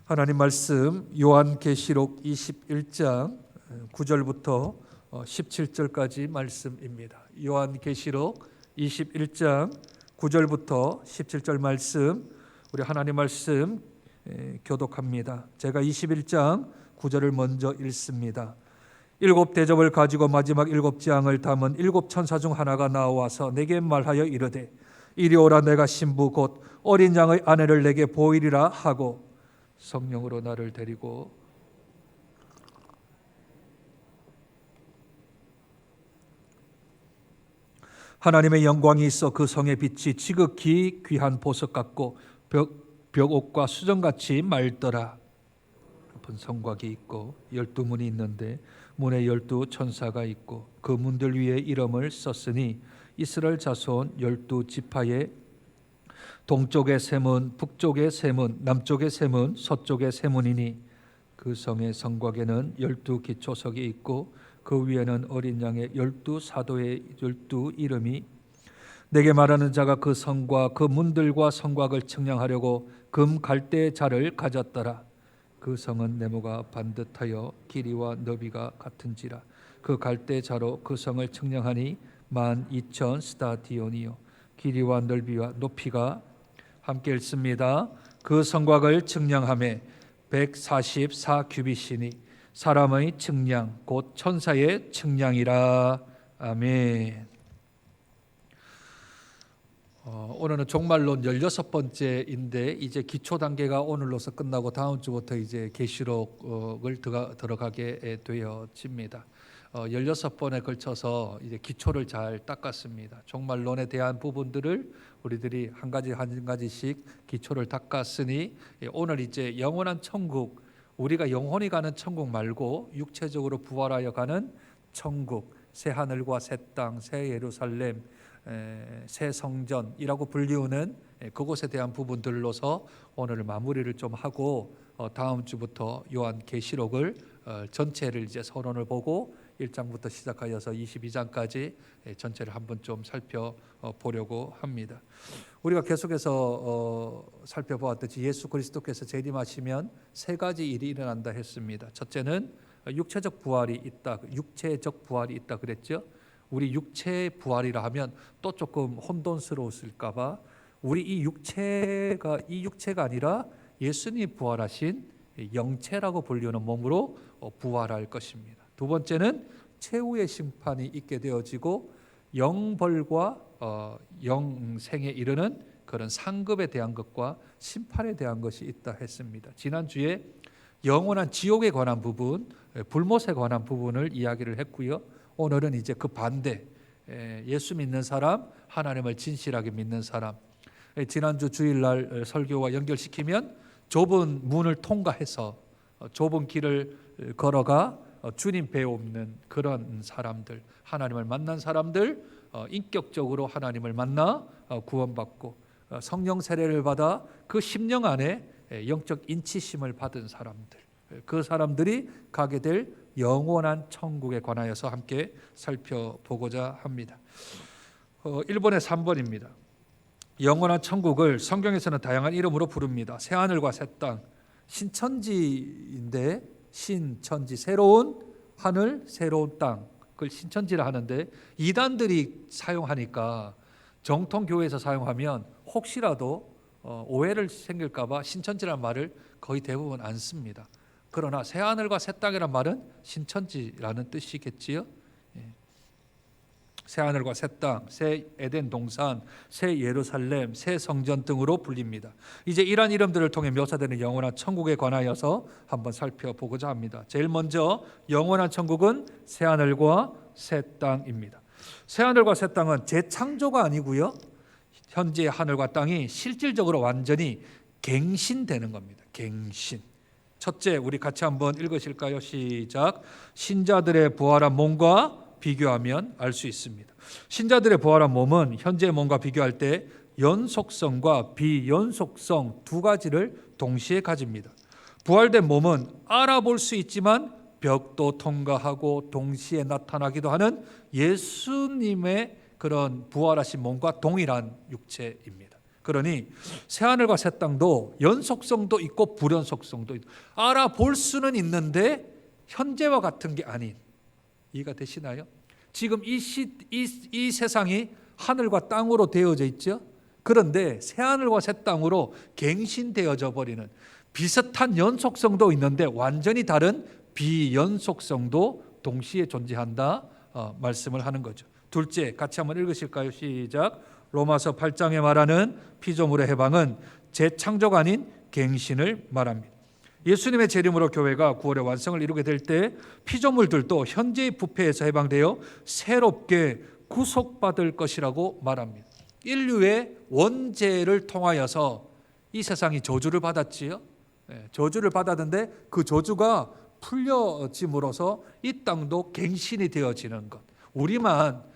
하나님 말씀 요한계시록 21장 9절부터 17절까지 말씀입니다. 요한계시록 21장 9절부터 17절 말씀, 우리 하나님 말씀 교독합니다. 제가 21장 9절을 먼저 읽습니다. 일곱 대접을 가지고 마지막 일곱 재앙을 담은 일곱 천사 중 하나가 나와서 내게 말하여 이르되 이리 오라, 내가 신부 곧 어린 양의 아내를 내게 보이리라 하고 성령으로 나를 데리고 하나님의 영광이 있어 그 성의 빛이 지극히 귀한 보석 같고 벽옥과 수정같이 맑더라. 높은 성곽이 있고 12문이 있는데 문에 12천사가 있고 그 문들 위에 이름을 썼으니 이스라엘 자손 12지파의 동쪽의 세 문, 북쪽의 세 문, 남쪽의 세 문, 서쪽의 세 문이니 그 성의 성곽에는 12기초석이 있고 그 위에는 어린 양의 12사도의 12 이름이. 내게 말하는 자가 그 성과 그 문들과 성곽을 측량하려고 금 갈대의 자를 가졌더라. 그 성은 네모가 반듯하여 길이와 너비가 같은지라. 그 갈대의 자로 그 성을 측량하니 12,000 스타디온이요 길이와 넓이와 높이가 함께 읽습니다. 그 성곽을 측량하매 144규빗이니 사람의 측량 곧 천사의 측량이라. 아멘. 오늘은 종말론 16번째인데 이제 기초 단계가 오늘로서 끝나고 다음 주부터 이제 계시록을 들어가게 되어집니다. 16번에 걸쳐서 이제 기초를 잘 닦았습니다. 종말론에 대한 부분들을 우리들이 한 가지씩 기초를 닦았으니 오늘 이제 영원한 천국, 우리가 영혼이 가는 천국 말고 육체적으로 부활하여 가는 천국, 새 하늘과 새 땅, 새 예루살렘, 새 성전이라고 불리우는 그곳에 대한 부분들로서 오늘 마무리를 좀 하고 다음 주부터 요한계시록을 전체를 이제 서론을 보고 1장부터 시작하여서 22장까지 전체를 한번 좀 살펴보려고 합니다. 우리가 계속해서 살펴보았듯이 예수 그리스도께서 재림하시면 세 가지 일이 일어난다 했습니다. 첫째는 육체적 부활이 있다. 육체적 부활이 있다 그랬죠. 우리 육체의 부활이라 하면 또 조금 혼돈스러웠을까 봐 우리 이 육체가 아니라 예수님이 부활하신 영체라고 불리는 몸으로 부활할 것입니다. 두 번째는 최후의 심판이 있게 되어지고 영벌과 영생에 이르는 그런 상급에 대한 것과 심판에 대한 것이 있다 했습니다. 지난주에 영원한 지옥에 관한 부분, 불못에 관한 부분을 이야기를 했고요. 오늘은 이제 그 반대, 예수 믿는 사람, 하나님을 진실하게 믿는 사람. 지난주 주일날 설교와 연결시키면 좁은 문을 통과해서 좁은 길을 걸어가 주님 배움는 그런 사람들, 하나님을 만난 사람들, 인격적으로 하나님을 만나 구원받고 성령 세례를 받아 그 심령 안에 영적 인치심을 받은 사람들, 그 사람들이 가게 될 영원한 천국에 관하여서 함께 살펴보고자 합니다. 1번에 3번입니다. 영원한 천국을 성경에서는 다양한 이름으로 부릅니다. 새하늘과 새 땅, 신천지인데 신천지, 새로운 하늘, 새로운 땅, 그걸 신천지라 하는데 이단들이 사용하니까 정통교회에서 사용하면 혹시라도 오해를 생길까 봐 신천지라는 말을 거의 대부분 안 씁니다. 그러나 새하늘과 새 땅이란 말은 신천지라는 뜻이겠지요. 새하늘과 새 땅, 새 에덴 동산, 새 예루살렘, 새 성전 등으로 불립니다. 이제 이러한 이름들을 통해 묘사되는 영원한 천국에 관하여서 한번 살펴보고자 합니다. 제일 먼저 영원한 천국은 새하늘과 새 땅입니다. 새하늘과 새 땅은 재창조가 아니고요, 현재의 하늘과 땅이 실질적으로 완전히 갱신되는 겁니다. 갱신. 첫째, 우리 같이 한번 읽으실까요? 시작. 신자들의 부활한 몸과 비교하면 알 수 있습니다. 신자들의 부활한 몸은 현재의 몸과 비교할 때 연속성과 비연속성 두 가지를 동시에 가집니다. 부활된 몸은 알아볼 수 있지만 벽도 통과하고 동시에 나타나기도 하는 예수님의 그런 부활하신 몸과 동일한 육체입니다. 그러니 새하늘과 새 땅도 연속성도 있고 불연속성도 있고 알아볼 수는 있는데 현재와 같은 게 아닌, 이해가 되시나요? 지금 이 세상이 하늘과 땅으로 되어져 있죠. 그런데 새하늘과 새 땅으로 갱신되어져 버리는 비슷한 연속성도 있는데 완전히 다른 비연속성도 동시에 존재한다 말씀을 하는 거죠. 둘째, 같이 한번 읽으실까요? 시작. 로마서 8장에 말하는 피조물의 해방은 재창조가 아닌 갱신을 말합니다. 예수님의 재림으로 교회가 9월에 완성을 이루게 될 때 피조물들도 현재의 부패에서 해방되어 새롭게 구속받을 것이라고 말합니다. 인류의 원죄를 통하여서 이 세상이 저주를 받았지요. 저주를 받았는데 그 저주가 풀려짐으로써 이 땅도 갱신이 되어지는 것. 우리만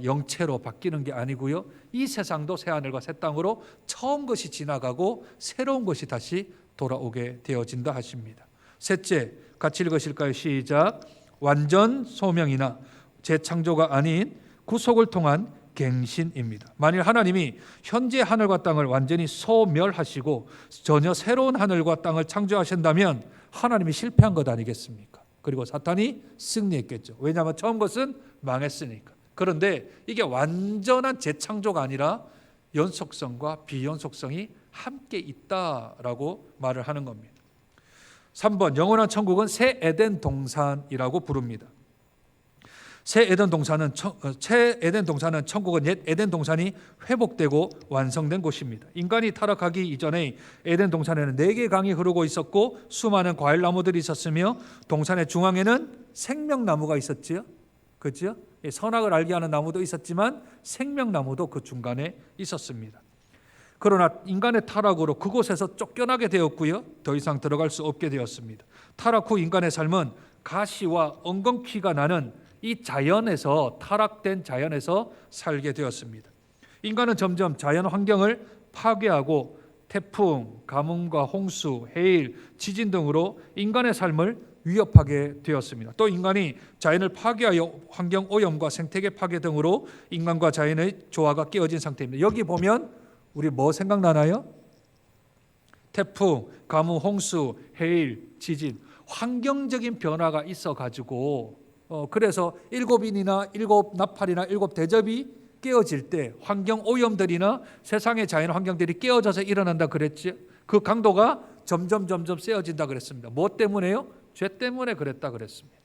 영체로 바뀌는 게 아니고요. 이 세상도 새하늘과 새 땅으로 처음 것이 지나가고 새로운 것이 다시 돌아오게 되어진다 하십니다. 셋째, 같이 읽으실까요? 시작. 완전 소명이나 재창조가 아닌 구속을 통한 갱신입니다. 만일 하나님이 현재 하늘과 땅을 완전히 소멸하시고 전혀 새로운 하늘과 땅을 창조하신다면 하나님이 실패한 것 아니겠습니까? 그리고 사탄이 승리했겠죠. 왜냐하면 처음 것은 망했으니까. 그런데 이게 완전한 재창조가 아니라 연속성과 비연속성이 함께 있다라고 말을 하는 겁니다. 3번, 영원한 천국은 새 에덴 동산이라고 부릅니다. 새 에덴 동산은 천국은 옛 에덴 동산이 회복되고 완성된 곳입니다. 인간이 타락하기 이전에 에덴 동산에는 4개의 강이 흐르고 있었고 수많은 과일 나무들이 있었으며 동산의 중앙에는 생명나무가 있었지요. 그렇죠? 선악을 알게 하는 나무도 있었지만 생명나무도 그 중간에 있었습니다. 그러나 인간의 타락으로 그곳에서 쫓겨나게 되었고요. 더 이상 들어갈 수 없게 되었습니다. 타락 후 인간의 삶은 가시와 엉겅퀴가 나는 이 자연에서, 타락된 자연에서 살게 되었습니다. 인간은 점점 자연 환경을 파괴하고 태풍, 가뭄과 홍수, 해일, 지진 등으로 인간의 삶을 위협하게 되었습니다. 또 인간이 자연을 파괴하여 환경 오염과 생태계 파괴 등으로 인간과 자연의 조화가 깨어진 상태입니다. 여기 보면 우리 뭐 생각나나요? 태풍, 가뭄, 홍수, 해일, 지진, 환경적인 변화가 있어가지고 그래서 7인이나 7나팔이나 7대접이 깨어질 때 환경 오염들이나 세상의 자연 환경들이 깨어져서 일어난다 그랬지. 그 강도가 점점 세어진다 그랬습니다. 뭐 때문에요? 죄 때문에 그랬다 그랬습니다.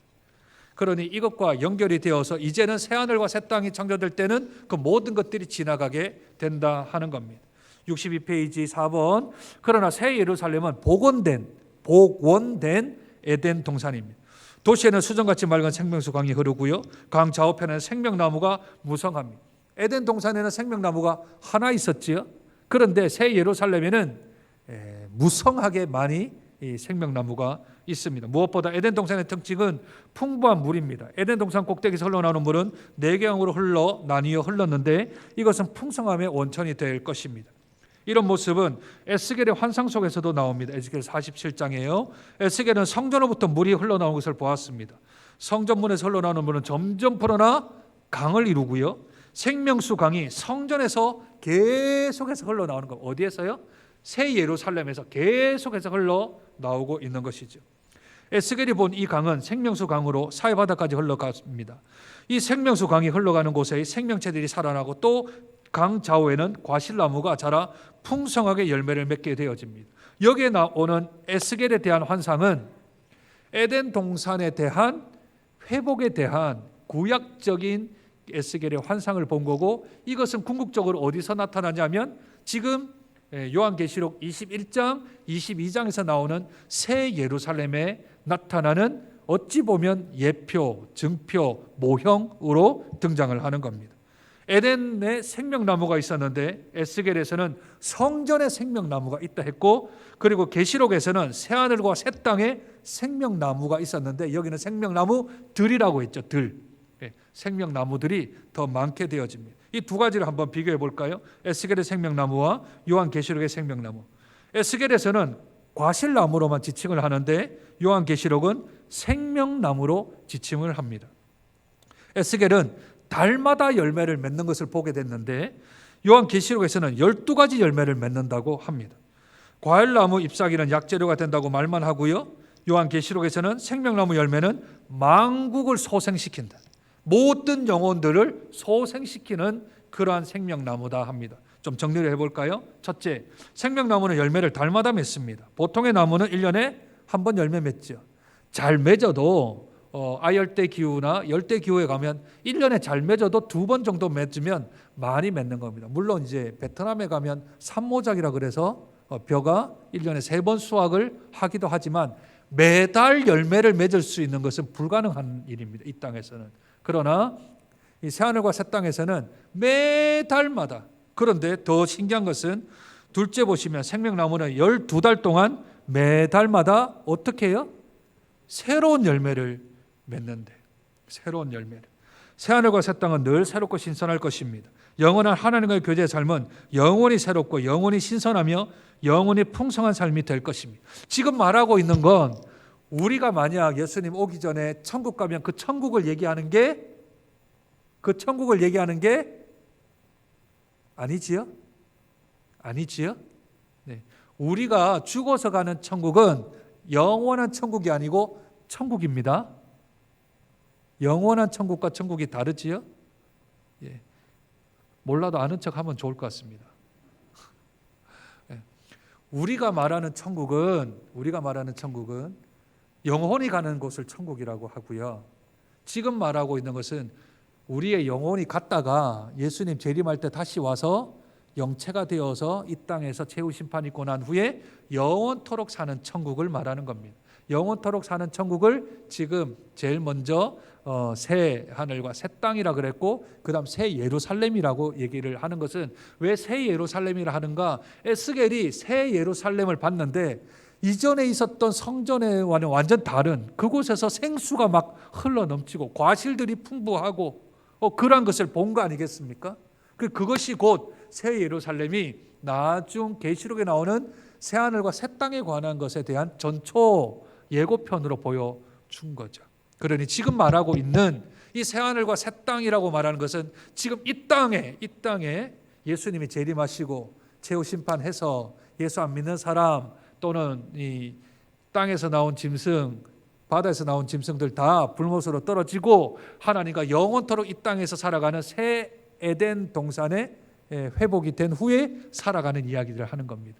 그러니 이것과 연결이 되어서 이제는 새하늘과 새 땅이 창조될 때는 그 모든 것들이 지나가게 된다 하는 겁니다. 62페이지 4번. 그러나 새 예루살렘은 복원된 에덴 동산입니다. 도시에는 수정같이 맑은 생명수 강이 흐르고요. 강 좌우편에는 생명나무가 무성합니다. 에덴 동산에는 생명나무가 하나 있었지요. 그런데 새 예루살렘에는 무성하게 많이 이 생명나무가 있습니다. 무엇보다 에덴 동산의 특징은 풍부한 물입니다. 에덴 동산 꼭대기에서 흘러나오는 물은 4개강으로 나뉘어 흘렀는데 이것은 풍성함의 원천이 될 것입니다. 이런 모습은 에스겔의 환상 속에서도 나옵니다. 에스겔 47장이에요. 에스겔은 성전으로부터 물이 흘러나오는 것을 보았습니다. 성전문에서 흘러나오는 물은 점점 불어나 강을 이루고요. 생명수 강이 성전에서 계속해서 흘러나오는 것. 어디에서요? 새 예루살렘에서 계속해서 흘러나오고 있는 것이죠. 에스겔이 본 이 강은 생명수 강으로 사해바다까지 흘러갑니다. 이 생명수 강이 흘러가는 곳에 생명체들이 살아나고 또 강 좌우에는 과실나무가 자라 풍성하게 열매를 맺게 되어집니다. 여기에 나오는 에스겔에 대한 환상은 에덴 동산에 대한 회복에 대한 구약적인 에스겔의 환상을 본 거고, 이것은 궁극적으로 어디서 나타나냐면 지금 요한계시록 21장, 22장에서 나오는 새 예루살렘에 나타나는 어찌 보면 예표, 증표, 모형으로 등장을 하는 겁니다. 에덴에 생명나무가 있었는데 에스겔에서는 성전에 생명나무가 있다 했고, 그리고 계시록에서는 새하늘과 새 땅에 생명나무가 있었는데 여기는 생명나무들이라고 했죠. 들. 생명나무들이 더 많게 되어집니다. 이 두 가지를 한번 비교해 볼까요? 에스겔의 생명나무와 요한계시록의 생명나무. 에스겔에서는 과실나무로만 지칭을 하는데 요한계시록은 생명나무로 지칭을 합니다. 에스겔은 달마다 열매를 맺는 것을 보게 됐는데 요한계시록에서는 12가지 열매를 맺는다고 합니다. 과일나무 잎사귀는 약재료가 된다고 말만 하고요. 요한계시록에서는 생명나무 열매는 만국을 소생시킨다. 모든 영혼들을 소생시키는 그러한 생명나무다 합니다. 좀 정리를 해볼까요? 첫째, 생명나무는 열매를 달마다 맺습니다. 보통의 나무는 1년에 한 번 열매 맺죠. 잘 맺어도 아열대 기후나 열대 기후에 가면 1년에 잘 맺어도 2번 정도 맺으면 많이 맺는 겁니다. 물론 이제 베트남에 가면 산모작이라 그래서 벼가 1년에 3번 수확을 하기도 하지만 매달 열매를 맺을 수 있는 것은 불가능한 일입니다. 이 땅에서는. 그러나 이 새하늘과 새 땅에서는 매달마다, 그런데 더 신기한 것은 둘째 보시면 생명나무는 12달 동안 매달마다 어떻게 해요? 새로운 열매를 맺는데, 새로운 열매를. 새하늘과 새 땅은 늘 새롭고 신선할 것입니다. 영원한 하나님과의 교제의 삶은 영원히 새롭고 영원히 신선하며 영원히 풍성한 삶이 될 것입니다. 지금 말하고 있는 건 우리가 만약 예수님 오기 전에 천국 가면 그 천국을 얘기하는 게 아니지요? 아니지요? 네. 우리가 죽어서 가는 천국은 영원한 천국이 아니고 천국입니다. 영원한 천국과 천국이 다르지요? 예. 몰라도 아는 척하면 좋을 것 같습니다. 예. 우리가 말하는 천국은 영혼이 가는 곳을 천국이라고 하고요. 지금 말하고 있는 것은 우리의 영혼이 갔다가 예수님 재림할 때 다시 와서 영체가 되어서 이 땅에서 최후 심판이 있고 난 후에 영원토록 사는 천국을 말하는 겁니다. 영원토록 사는 천국을 지금 제일 먼저 새 하늘과 새 땅이라 그랬고, 그 다음 새 예루살렘이라고 얘기를 하는 것은 왜 새 예루살렘이라 하는가? 에스겔이 새 예루살렘을 봤는데 이전에 있었던 성전과는 완전 다른, 그곳에서 생수가 막 흘러넘치고 과실들이 풍부하고 그러한 것을 본 거 아니겠습니까? 그것이 곧 새 예루살렘이 나중 계시록에 나오는 새 하늘과 새 땅에 관한 것에 대한 전초 예고편으로 보여준 거죠. 그러니 지금 말하고 있는 이 새 하늘과 새 땅이라고 말하는 것은 지금 이 땅에 예수님이 재림하시고 최후 심판해서 예수 안 믿는 사람 또는 이 땅에서 나온 짐승, 바다에서 나온 짐승들 다 불못으로 떨어지고 하나님과 영원토록 이 땅에서 살아가는 새 에덴 동산에 회복이 된 후에 살아가는 이야기들을 하는 겁니다.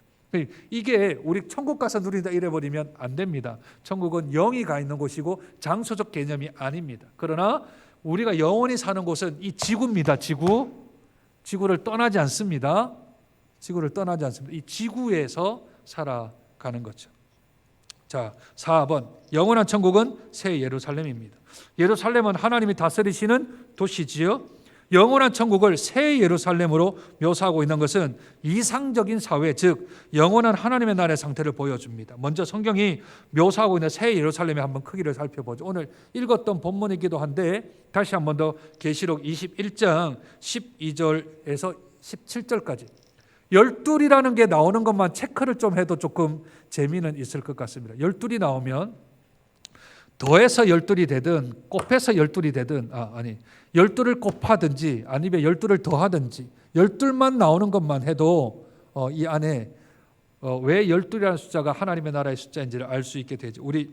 이게 우리 천국 가서 누린다 이래버리면 안 됩니다. 천국은 영이 가 있는 곳이고 장소적 개념이 아닙니다. 그러나 우리가 영원히 사는 곳은 이 지구입니다. 지구를 떠나지 않습니다. 이 지구에서 살아가는 거죠. 자, 4번 영원한 천국은 새 예루살렘입니다. 예루살렘은 하나님이 다스리시는 도시지요. 영원한 천국을 새 예루살렘으로 묘사하고 있는 것은 이상적인 사회, 즉 영원한 하나님의 나라의 상태를 보여줍니다. 먼저 성경이 묘사하고 있는 새 예루살렘의 한번 크기를 살펴보죠. 오늘 읽었던 본문이기도 한데 다시 한번 더 계시록 21장 12절에서 17절까지 12이라는 게 나오는 것만 체크를 좀 해도 조금 재미는 있을 것 같습니다. 12이 나오면 더해서 12이 되든 곱해서 12이 되든 12를 곱하든지 아니면 12를 더하든지 12만 나오는 것만 해도 이 안에 왜 12라는 숫자가 하나님의 나라의 숫자인지를 알 수 있게 되죠. 우리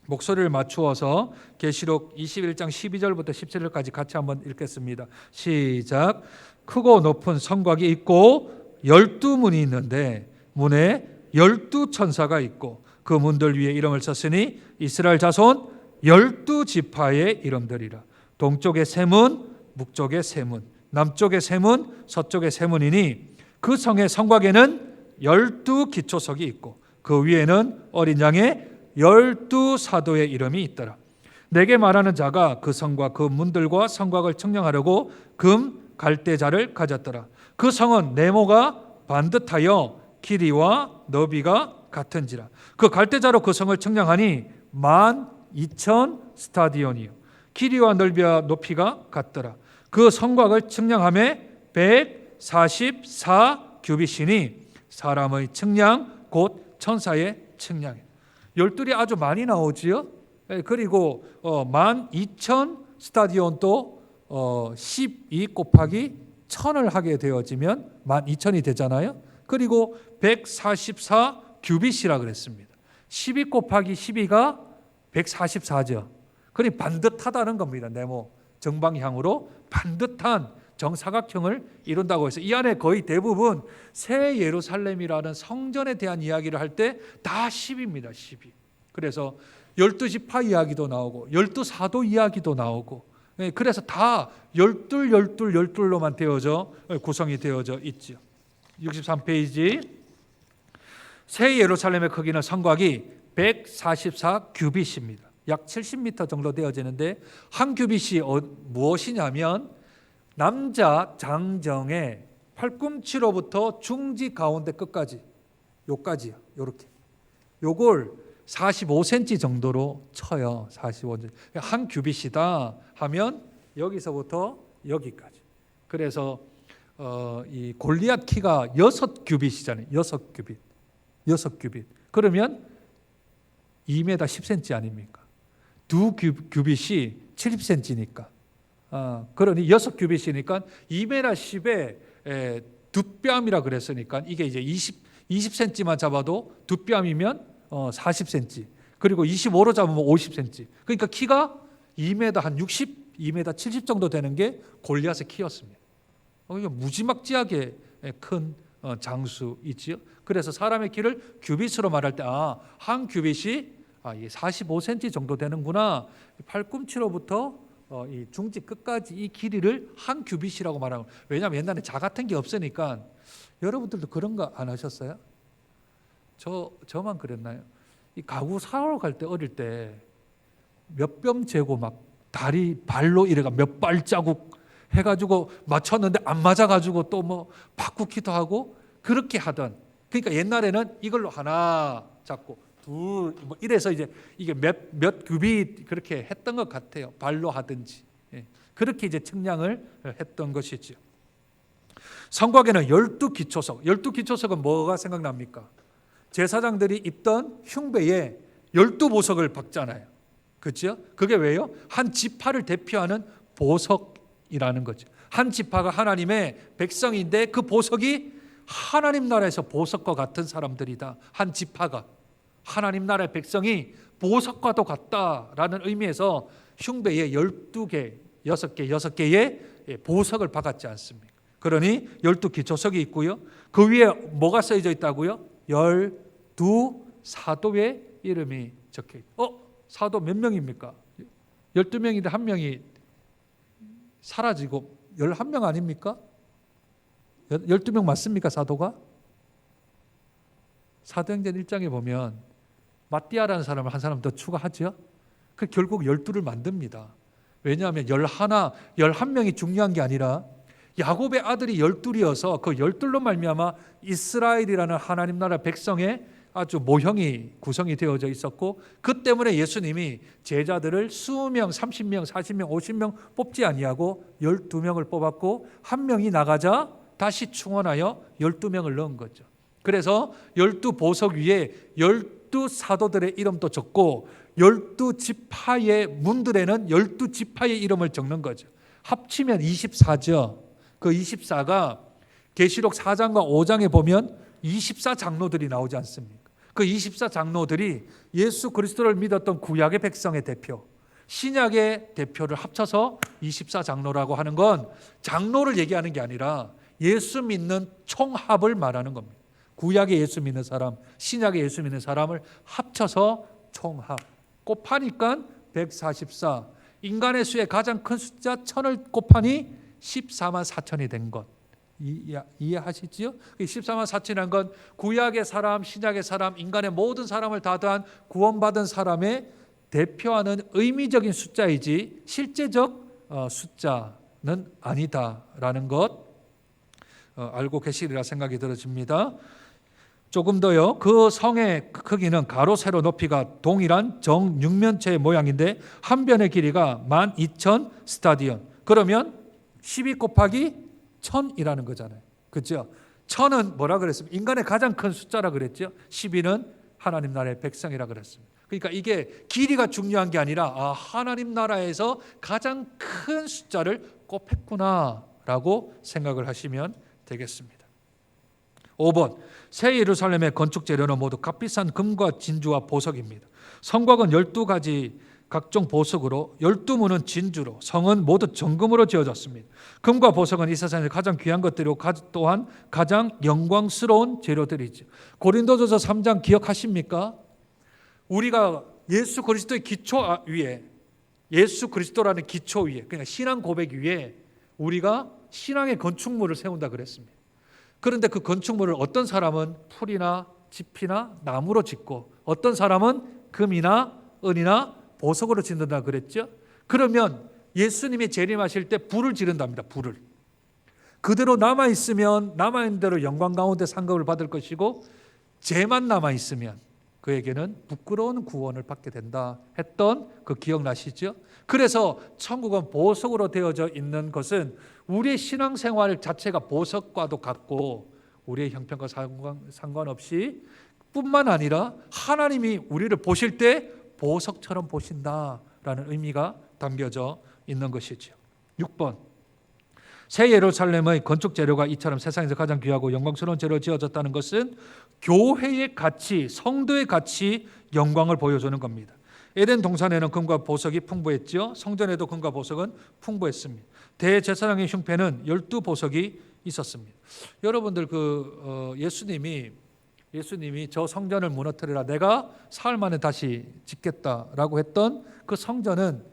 목소리를 맞추어서 계시록 21장 12절부터 17절까지 같이 한번 읽겠습니다. 시작. 크고 높은 성곽이 있고 12문이 있는데 문에 12천사가 있고 그 문들 위에 이름을 썼으니 이스라엘 자손 12지파의 이름들이라. 동쪽의 세 문, 북쪽의 세 문, 남쪽의 세 문, 서쪽의 세 문이니 그 성의 성곽에는 12기초석이 있고 그 위에는 어린 양의 12사도의 이름이 있더라. 내게 말하는 자가 그 성과 그 문들과 성곽을 청량하려고 금 갈대자를 가졌더라. 그 성은 네모가 반듯하여 길이와 너비가 같은지라. 그 갈대자로 그 성을 청량하니 12,000 스타디온이요 길이와 넓이와 높이가 같더라. 그 성곽을 청량함에 144 규빗이니 사람의 측량 곧 천사의 측량이에요. 12이 아주 많이 나오지요. 그리고 12,000 스타디온도 12 곱하기 1000을 하게 되어지면 12,000이 되잖아요. 그리고 144 규빗이라 그랬습니다. 12 곱하기 12가 144죠. 그러니 반듯하다는 겁니다. 네모 정방향으로 반듯한 정사각형을 이룬다고 해서 이 안에 거의 대부분 새 예루살렘이라는 성전에 대한 이야기를 할 때 다 10입니다. 12. 그래서 12지파 이야기도 나오고 12사도 이야기도 나오고, 그래서 다 12로만 되어져 구성이 되어져 있죠. 63페이지. 새 예루살렘의 크기는 성곽이 144 규빗입니다. 약 70m 정도 되어지는데 한 규빗이 무엇이냐면 남자 장정의 팔꿈치로부터 중지 가운데 끝까지 요까지요. 요렇게. 요걸 45cm 정도로 쳐요. 45cm. 한 규빗이다 하면 여기서부터 여기까지. 그래서 이 골리앗 키가 6규빗이잖아요. 6규빗. 그러면 2m 10cm 아닙니까? 두 규빗이 70cm니까. 그러니 6규빗이니까 2m 10에 두 뺨이라 그랬으니까 이게 이제 20cm만 잡아도 두 뺨이면 40cm. 그리고 25로 잡으면 50cm. 그러니까 키가 2m 한 60, 2m 70 정도 되는 게 골리앗의 키였습니다. 이게 무지막지하게 큰 장수이지요. 그래서 사람의 키를 규빗으로 말할 때 한 규빗이 45cm 정도 되는구나. 팔꿈치로부터 이 중지 끝까지 이 길이를 한 규빗이라고 말하는 거예요. 왜냐하면 옛날에 자 같은 게 없으니까. 여러분들도 그런 거 안 하셨어요? 저만 그랬나요? 이 가구 사러 갈 때 어릴 때 몇 뼘 재고 막 다리 발로 이래가 몇 발자국 해가지고 맞췄는데 안 맞아가지고 또 뭐 바꾸기도 하고 그렇게 하던. 그러니까 옛날에는 이걸로 하나 잡고 둘 뭐 이래서 이제 이게 몇 규빗 그렇게 했던 것 같아요. 발로 하든지. 그렇게 이제 측량을 했던 것이죠. 성곽에는 12기초석. 12기초석은 뭐가 생각납니까? 제사장들이 입던 흉배에 12보석을 박잖아요. 그렇죠? 그게 왜요? 한 지파를 대표하는 보석이라는 거죠. 한 지파가 하나님의 백성인데 그 보석이 하나님 나라에서 보석과 같은 사람들이다. 한 지파가 하나님 나라의 백성이 보석과도 같다라는 의미에서 흉배에 12개, 6개의 보석을 박았지 않습니까? 그러니 12기초석이 있고요. 그 위에 뭐가 써져 있다고요? 12사도의 이름이 적혀있어요. 사도 몇 명입니까? 12명인데 한 명이 사라지고 11명 아닙니까? 12명 맞습니까? 사도가? 사도행전 1장에 보면 마띠아라는 사람을 한 사람 더 추가하죠. 그 결국 12를 만듭니다. 왜냐하면 11명이 중요한 게 아니라 야곱의 아들이 12이어서 그 12로 말미암아 이스라엘이라는 하나님 나라 백성의 아주 모형이 구성이 되어져 있었고, 그 때문에 예수님이 제자들을 20명, 30명, 40명, 50명 뽑지 아니하고 12명을 뽑았고 한 명이 나가자 다시 충원하여 12명을 넣은 거죠. 그래서 12보석 위에 12사도들의 이름도 적고 12지파의 문들에는 12지파의 이름을 적는 거죠. 합치면 24죠. 그 24가 계시록 4장과 5장에 보면 24장로들이 나오지 않습니까? 그 24장로들이 예수 그리스도를 믿었던 구약의 백성의 대표, 신약의 대표를 합쳐서 24장로라고 하는 건 장로를 얘기하는 게 아니라 예수 믿는 총합을 말하는 겁니다. 구약의 예수 믿는 사람, 신약의 예수 믿는 사람을 합쳐서 총합. 곱하니까 144. 인간의 수의 가장 큰 숫자 1000을 곱하니 14만 4천이 된 것. 이해하시지요? 14만 4천이라는 건 구약의 사람, 신약의 사람, 인간의 모든 사람을 다 더한 구원받은 사람의 대표하는 의미적인 숫자이지 실제적 숫자는 아니다라는 것 알고 계시리라 생각이 들어집니다. 조금 더요. 그 성의 크기는 가로 세로 높이가 동일한 정육면체의 모양인데 한 변의 길이가 12,000 스타디온. 그러면 12 곱하기 1000이라는 거잖아요. 그렇죠? 1000은 뭐라 그랬습니까? 인간의 가장 큰 숫자라 그랬죠. 12는 하나님 나라의 백성이라 그랬습니다. 그러니까 이게 길이가 중요한 게 아니라 하나님 나라에서 가장 큰 숫자를 곱했구나라는 라고 생각을 하시면 되겠습니다. 5번, 새 예루살렘의 건축 재료는 모두 값비싼 금과 진주와 보석입니다. 성곽은 12가지 각종 보석으로 12문은 진주로 성은 모두 정금으로 지어졌습니다. 금과 보석은 이 세상에서 가장 귀한 것들이고 또한 가장 영광스러운 재료들이죠. 고린도전서 3장 기억하십니까? 우리가 예수 그리스도의 기초 위에, 예수 그리스도라는 기초 위에, 그러니까 신앙 고백 위에 우리가 신앙의 건축물을 세운다 그랬습니다. 그런데 그 건축물을 어떤 사람은 풀이나 짚이나 나무로 짓고 어떤 사람은 금이나 은이나 보석으로 짓는다 그랬죠. 그러면 예수님이 재림하실 때 불을 지른답니다. 불을. 그대로 남아있으면 남아있는 대로 영광 가운데 상급을 받을 것이고 죄만 남아있으면 그에게는 부끄러운 구원을 받게 된다 했던 그 기억나시죠? 그래서 천국은 보석으로 되어져 있는 것은 우리의 신앙생활 자체가 보석과도 같고 우리의 형편과 상관없이 뿐만 아니라 하나님이 우리를 보실 때 보석처럼 보신다라는 의미가 담겨져 있는 것이죠. 6번, 새 예루살렘의 건축 재료가 이처럼 세상에서 가장 귀하고 영광스러운 재료로 지어졌다는 것은 교회의 가치, 성도의 가치, 영광을 보여주는 겁니다. 에덴 동산에는 금과 보석이 풍부했죠. 성전에도 금과 보석은 풍부했습니다. 대제사장의 흉패는 12보석이 있었습니다. 여러분들 예수님이 저 성전을 무너뜨리라 내가 사흘 만에 다시 짓겠다라고 했던 그 성전은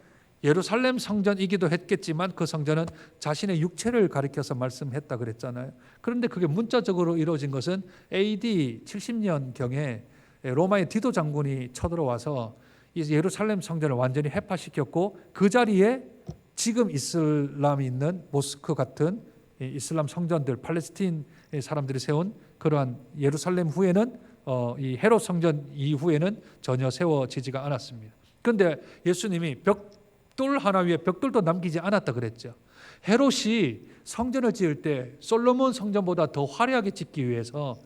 예루살렘 성전이기도 했겠지만 그 성전은 자신의 육체를 가리켜서 말씀했다 그랬잖아요. 그런데 그게 문자적으로 이루어진 것은 AD 70년경에 로마의 디도 장군이 쳐들어와서 예루살렘 성전을 완전히 해파시켰고 그 자리에 지금 이슬람이 있는 모스크 같은 이슬람 성전들, 팔레스틴 사람들이 세운 그러한 예루살렘 후에는 이 헤롯 성전 이후에는 전혀 세워지지가 않았습니다. 그런데 예수님이 벽돌 하나 위에 벽돌도 남기지 않았다 그랬죠. 헤롯이 성전을 지을 때 솔로몬 성전보다 더 화려하게 짓기 위해서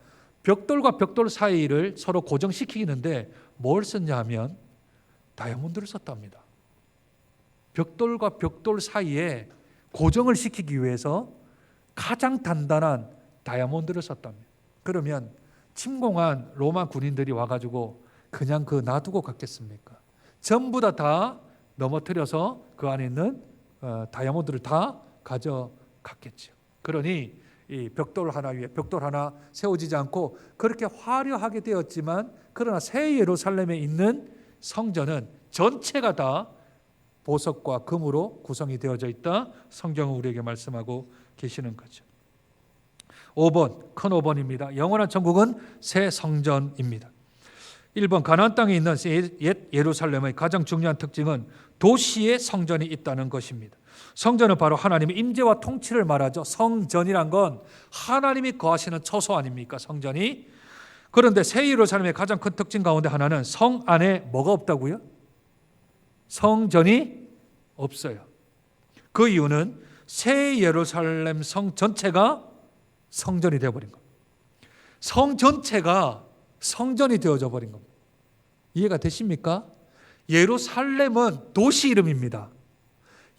벽돌과 벽돌 사이를 서로 고정시키는데 뭘 썼냐 하면 다이아몬드를 썼답니다. 벽돌과 벽돌 사이에 고정을 시키기 위해서 가장 단단한 다이아몬드를 썼답니다. 그러면 침공한 로마 군인들이 와가지고 그냥 놔두고 갔겠습니까? 전부 다 넘어뜨려서 그 안에 있는 다이아몬드를 다 가져갔겠죠. 그러니 이 벽돌 하나 위에 벽돌 하나 세워지지 않고 그렇게 화려하게 되었지만 그러나 새 예루살렘에 있는 성전은 전체가 다 보석과 금으로 구성이 되어져 있다. 성경은 우리에게 말씀하고 계시는 거죠. 5번, 큰 5번입니다. 영원한 천국은 새 성전입니다. 1번, 가나안 땅에 있는 옛 예루살렘의 가장 중요한 특징은 도시의 성전이 있다는 것입니다. 성전은 바로 하나님의 임재와 통치를 말하죠. 성전이란 건 하나님이 거하시는 처소 아닙니까? 성전이. 그런데 새 예루살렘의 가장 큰 특징 가운데 하나는 성 안에 뭐가 없다고요? 성전이 없어요. 그 이유는 새 예루살렘 성 전체가 성전이 되어버린 겁니다. 성 전체가 성전이 되어져 버린 겁니다. 이해가 되십니까? 예루살렘은 도시 이름입니다.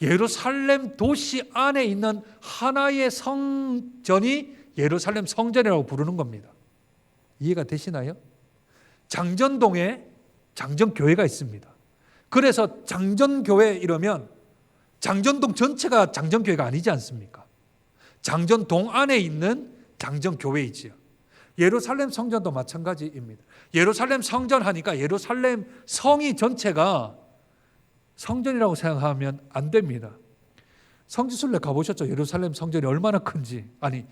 예루살렘 도시 안에 있는 하나의 성전이 예루살렘 성전이라고 부르는 겁니다. 이해가 되시나요? 장전동에 장전교회가 있습니다. 그래서 장전교회 이러면 장전동 전체가 장전교회가 아니지 않습니까? 장전동 안에 있는 장전교회이지요. 예루살렘 성전도 마찬가지입니다. 예루살렘 성전 하니까 예루살렘 성이 전체가 성전이라고 생각하면 안 됩니다. 성지순례 가보셨죠? 예루살렘 성전이 얼마나 큰지, 아니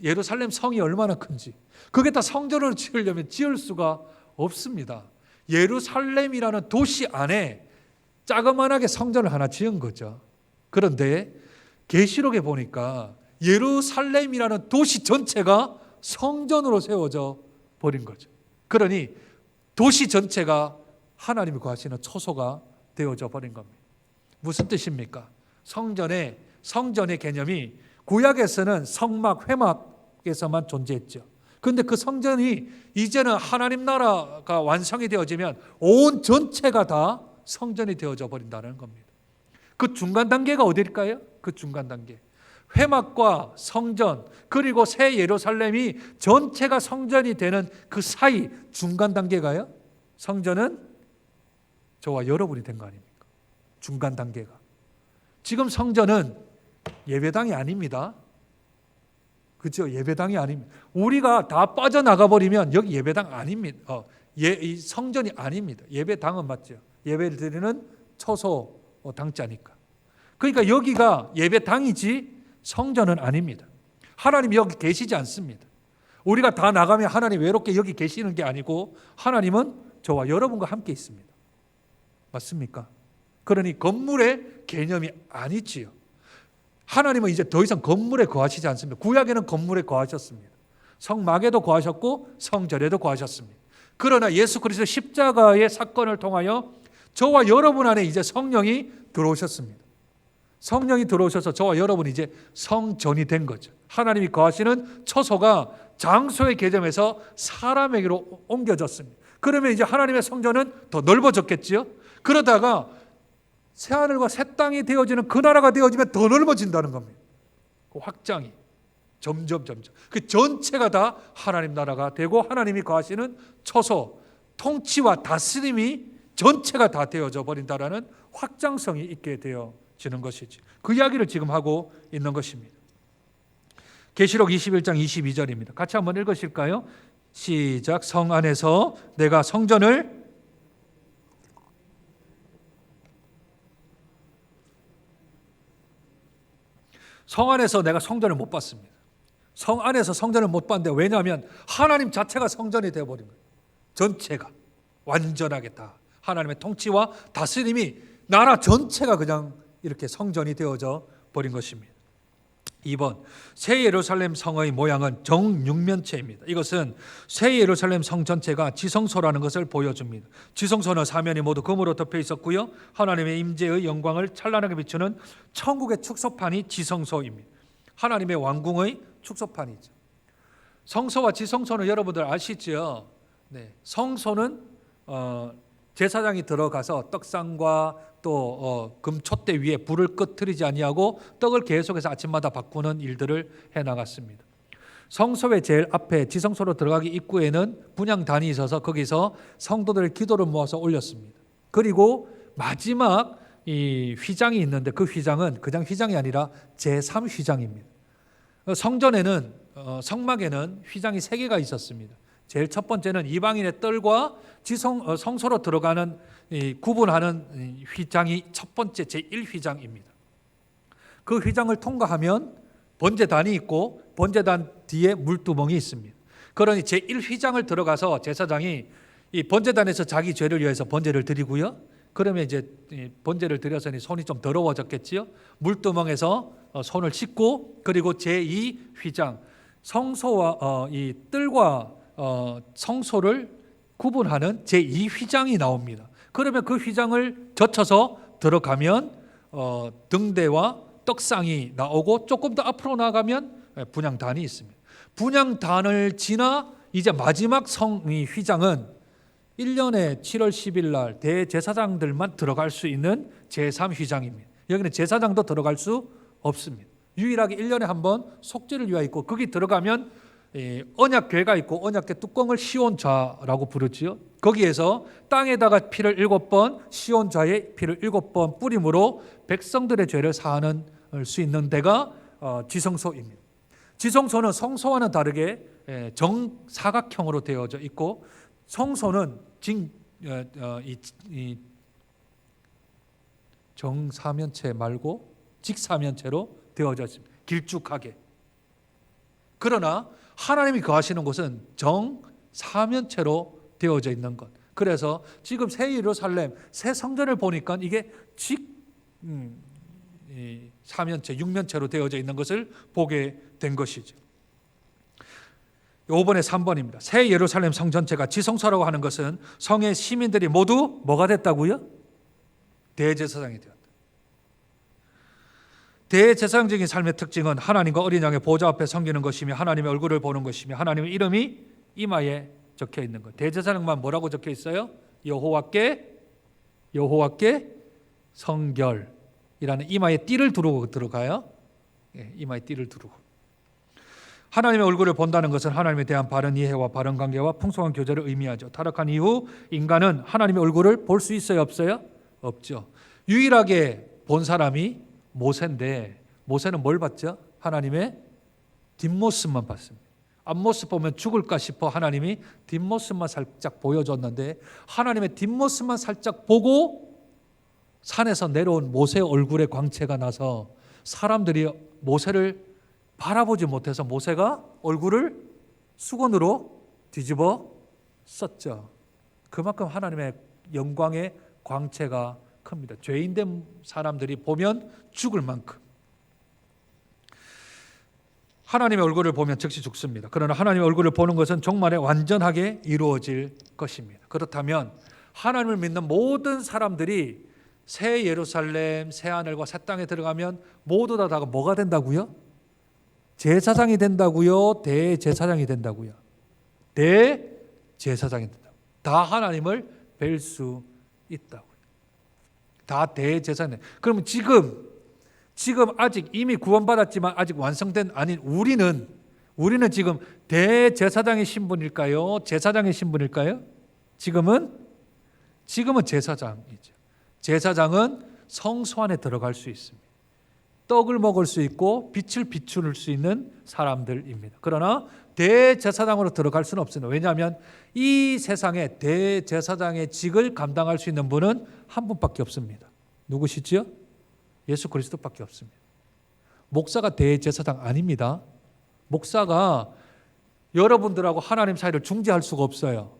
예루살렘 성이 얼마나 큰지. 그게 다 성전을 지으려면 지을 수가 없습니다. 예루살렘이라는 도시 안에 자그만하게 성전을 하나 지은 거죠. 그런데 계시록에 보니까 예루살렘이라는 도시 전체가 성전으로 세워져 버린 거죠. 그러니 도시 전체가 하나님이 거하시는 처소가 되어져 버린 겁니다. 무슨 뜻입니까? 성전의 개념이 구약에서는 성막, 회막에서만 존재했죠. 그런데 그 성전이 이제는 하나님 나라가 완성이 되어지면 온 전체가 다 성전이 되어져 버린다는 겁니다. 그 중간 단계가 어디일까요? 그 중간 단계. 회막과 성전 그리고 새 예루살렘이 전체가 성전이 되는 그 사이 중간 단계가요. 성전은 저와 여러분이 된 거 아닙니까? 중간 단계가. 지금 성전은 예배당이 아닙니다. 그렇죠? 예배당이 아닙니다. 우리가 다 빠져나가 버리면 여기 예배당 아닙니다. 이 성전이 아닙니다. 예배당은 맞죠. 예배를 드리는 처소 당자니까. 그러니까 여기가 예배당이지 성전은 아닙니다. 하나님이 여기 계시지 않습니다. 우리가 다 나가면 하나님 외롭게 여기 계시는 게 아니고 하나님은 저와 여러분과 함께 있습니다. 맞습니까? 그러니 건물의 개념이 아니지요. 하나님은 이제 더 이상 건물에 거하시지 않습니다. 구약에는 건물에 거하셨습니다. 성막에도 거하셨고 성전에도 거하셨습니다. 그러나 예수 그리스도 십자가의 사건을 통하여 저와 여러분 안에 이제 성령이 들어오셨습니다. 성령이 들어오셔서 저와 여러분이 이제 성전이 된 거죠. 하나님이 거하시는 처소가 장소의 개념에서 사람에게로 옮겨졌습니다. 그러면 이제 하나님의 성전은 더 넓어졌겠지요. 그러다가 새하늘과 새 땅이 되어지는 그 나라가 되어지면 더 넓어진다는 겁니다. 그 확장이 점점 그 전체가 다 하나님 나라가 되고 하나님이 거하시는 처소, 통치와 다스림이 전체가 다 되어져 버린다라는 확장성이 있게 되어지는 것이지. 그 이야기를 지금 하고 있는 것입니다. 계시록 21장 22절입니다. 같이 한번 읽으실까요? 시작. 성 안에서 내가 성전을 성 안에서 내가 성전을 못 봤습니다. 성 안에서 성전을 못 봤는데 왜냐하면 하나님 자체가 성전이 되어버린 거예요. 전체가 완전하게 다 하나님의 통치와 다스림이 나라 전체가 그냥 이렇게 성전이 되어져 버린 것입니다. 2번, 새 예루살렘 성의 모양은 정육면체입니다. 이것은 새 예루살렘 성 전체가 지성소라는 것을 보여줍니다. 지성소는 사면이 모두 금으로 덮여 있었고요. 하나님의 임재의 영광을 찬란하게 비추는 천국의 축소판이 지성소입니다. 하나님의 왕궁의 축소판이죠. 성소와 지성소는 여러분들 아시죠? 네, 성소는 제사장이 들어가서 떡상과 또 금촛대 위에 불을 꺼뜨리지 아니하고 떡을 계속해서 아침마다 바꾸는 일들을 해나갔습니다. 성소의 제일 앞에 지성소로 들어가기 입구에는 분향단이 있어서 거기서 성도들의 기도를 모아서 올렸습니다. 그리고 마지막 이 휘장이 있는데 그 휘장은 그냥 휘장이 아니라 제3휘장입니다. 성전에는 성막에는 휘장이 3개가 있었습니다. 제일 첫 번째는 이방인의 뜰과 성소로 들어가는 구분하는 휘장이 첫 번째 제1휘장입니다. 그 휘장을 통과하면 번제단이 있고 번제단 뒤에 물두멍이 있습니다. 그러니 제1휘장을 들어가서 제사장이 이 번제단에서 자기 죄를 위해서 번제를 드리고요. 그러면 이제 번제를 드렸으니 손이 좀 더러워졌겠지요. 물두멍에서 손을 씻고 그리고 제2휘장 성소와 이 뜰과 성소를 구분하는 제2휘장이 나옵니다. 그러면 그 휘장을 젖혀서 들어가면 등대와 떡상이 나오고 조금 더 앞으로 나가면 분향단이 있습니다. 분향단을 지나 이제 마지막 이 휘장은 1년에 7월 10일 날 대제사장들만 들어갈 수 있는 제3휘장입니다. 여기는 제사장도 들어갈 수 없습니다. 유일하게 1년에 한 번 속죄를 위하여 있고 거기 들어가면 언약궤가 있고 언약궤 뚜껑을 시온좌라고 부르지요. 거기에서 땅에다가 피를 7번 시온좌에 피를 7번 뿌림으로 백성들의 죄를 사하는 수 있는 데가 지성소입니다. 지성소는 성소와는 다르게 정사각형으로 되어져 있고 성소는 정사면체 말고 직사면체로 되어져 있습니다. 길쭉하게. 그러나 하나님이 거하시는 곳은 정사면체로 되어져 있는 것. 그래서 지금 새 예루살렘, 새 성전을 보니까 이게 사면체, 육면체로 되어져 있는 것을 보게 된 것이죠. 5번에 3번입니다. 새 예루살렘 성 전체가 지성소라고 하는 것은 성의 시민들이 모두 뭐가 됐다고요? 대제사장이 되었다. 대제사장적인 삶의 특징은 하나님과 어린 양의 보좌 앞에 섬기는 것이며 하나님의 얼굴을 보는 것이며 하나님의 이름이 이마에 적혀 있는 것. 대제사장만 뭐라고 적혀 있어요? 여호와께 성결이라는 이마에 띠를 두르고 들어가요. 이마에 띠를 두르고. 하나님의 얼굴을 본다는 것은 하나님에 대한 바른 이해와 바른 관계와 풍성한 교제를 의미하죠. 타락한 이후 인간은 하나님의 얼굴을 볼 수 있어요, 없어요? 없죠. 유일하게 본 사람이 모세인데, 모세는 뭘 봤죠? 하나님의 뒷모습만 봤습니다. 앞모습 보면 죽을까 싶어 하나님이 뒷모습만 살짝 보여줬는데, 하나님의 뒷모습만 살짝 보고 산에서 내려온 모세의 얼굴에 광채가 나서 사람들이 모세를 바라보지 못해서 모세가 얼굴을 수건으로 뒤집어 썼죠. 그만큼 하나님의 영광의 광채가 큽니다. 죄인된 사람들이 보면 죽을 만큼. 하나님의 얼굴을 보면 즉시 죽습니다. 그러나 하나님의 얼굴을 보는 것은 종말에 완전하게 이루어질 것입니다. 그렇다면 하나님을 믿는 모든 사람들이 새 예루살렘, 새 하늘과 새 땅에 들어가면 모두 다 뭐가 된다고요? 제사장이 된다고요? 대제사장이 된다고요? 대제사장이 된다고. 다 하나님을 뵐 수 있다고요. 다 대제사장. 그러면 지금 아직 이미 구원받았지만 아직 완성된 아닌 우리는 지금 대제사장의 신분일까요? 제사장의 신분일까요? 지금은 제사장이죠. 제사장은 성소 안에 들어갈 수 있습니다. 떡을 먹을 수 있고 빛을 비출 수 있는 사람들입니다. 그러나 대제사장으로 들어갈 수는 없습니다. 왜냐하면 이 세상에 대제사장의 직을 감당할 수 있는 분은 한 분밖에 없습니다. 누구시죠? 예수 그리스도밖에 없습니다. 목사가 대제사장 아닙니다. 목사가 여러분들하고 하나님 사이를 중재할 수가 없어요.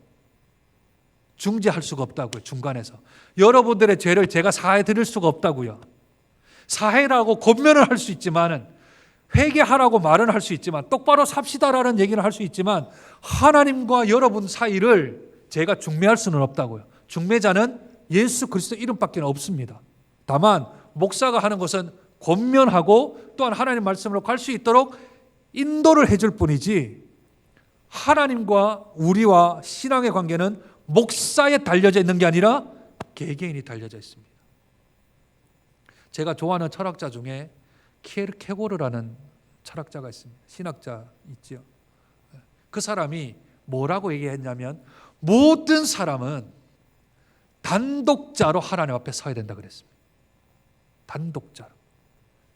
중재할 수가 없다고요. 중간에서. 여러분들의 죄를 제가 사해 드릴 수가 없다고요. 사해라고 권면을 할 수 있지만, 회개하라고 말은 할 수 있지만, 똑바로 삽시다라는 얘기는 할 수 있지만, 하나님과 여러분 사이를 제가 중매할 수는 없다고요. 중매자는 예수 그리스도 이름밖에 없습니다. 다만 목사가 하는 것은 권면하고 또한 하나님 말씀으로 갈 수 있도록 인도를 해줄 뿐이지, 하나님과 우리와 신앙의 관계는 목사에 달려져 있는 게 아니라 개개인이 달려져 있습니다. 제가 좋아하는 철학자 중에 키에르케고르라는 철학자가 있습니다. 신학자 있죠. 그 사람이 뭐라고 얘기했냐면, 모든 사람은 단독자로 하나님 앞에 서야 된다 그랬습니다. 단독자로.